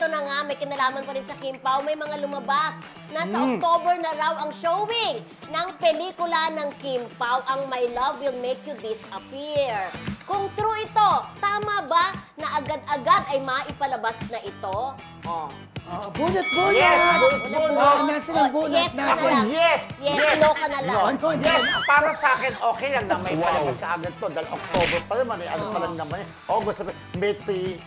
ito na nga, may kinalaman pa rin sa Kim Pao, may mga lumabas. Nasa October na raw ang showing ng pelikula ng Kim Pao, ang My Love Will Make You Disappear. Kung true ito, tama ba na agad-agad ay maipalabas na ito? Bunot! Yes, bunot. Nasa ng bunot Yes na. ka na lang. Yes. No ka na lang. Yes, para sa akin, okay lang na may palabas na agad to. Dahil October pa naman, ano pa lang naman. August, may 2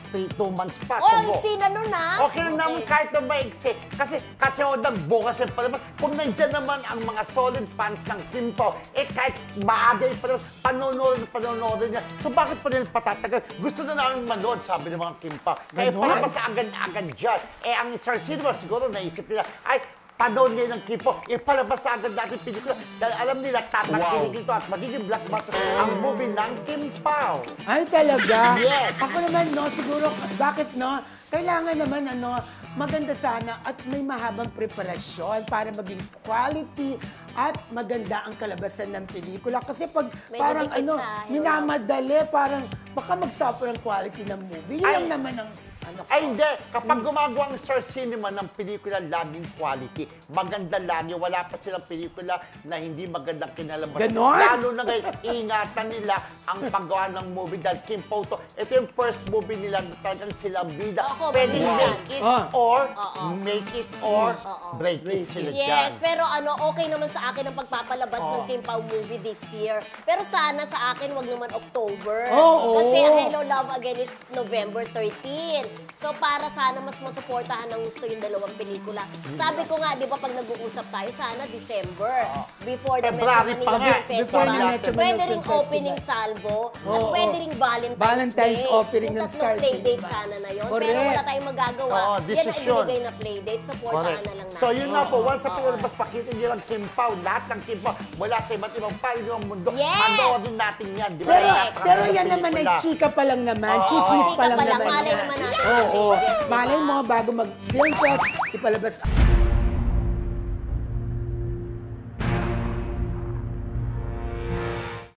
months pa. Oh, ang iksi na nun Okay lang naman kahit na maiksi. Kasi o nagbukas yung palabas. Kung nandiyan naman ang mga solid fans ng Kim Pao, kahit maagay pa naman, panonoodin niya. So bakit pa nila patatagal? Gusto na namin manood, sabi ng mga Kim Pao. Kaya palabas agad-agad dyan. Ang Star Cinema siguro naisip nila, ay, panood niya ng Kim Pao, palabas agad natin pelikula. Dahil alam nila, tatangkilin ito at magiging blockbuster ang movie ng Kim Pao. Ay, talaga? Yes. Ako naman, siguro, bakit, kailangan naman, maganda sana at may mahabang preparasyon para maging quality at maganda ang kalabasan ng pelikula. Kasi pag May parang minamadali, parang baka mag-suffer ang quality ng movie. Yun lang naman ang Hindi. Kapag gumagawa ang Star Cinema ng pelikula, laging quality. Maganda lagi. Wala pa silang pelikula na hindi magandang kinalabasan. Ganon? Lalo na ngayon, ingatan nila ang paggawa ng movie dahil Kim Pao to. Ito yung first movie nila na talagang silang bida. Pwedeng make it or break it sila dyan. Yes, pero okay naman sa akin ang pagpapalabas ng Kim Pao movie this year. Pero sana sa akin, wag naman October. Kasi ang Hello Love Again is November 13. So para sana mas masuportahan ng gusto yung dalawang pelikula. Sabi ko nga, di ba pag nag-uusap tayo, sana December. Before the Metro Manila Film Festival. Pwede ring opening salvo. At pwede ring Valentine's Day. opening ng Yung Star tatlong playdate Cinema. sana na yun. Correct. Pero wala tayong magagawa. Yan ang Desisyon. ibinigay na playdate. Supportahan na lang natin. So yun na po, once sa pinalabas, pakita nyo lang Kim Pao, lahat ng Kim Pao, mula sa iba't ibang panig ng mundo. Yes! Manoodin natin yan. Di ba? Pero yan naman ay chika pa lang naman. Chismis pa lang naman. Malay naman natin. Malay mo, bago mag-film fest, ipalabas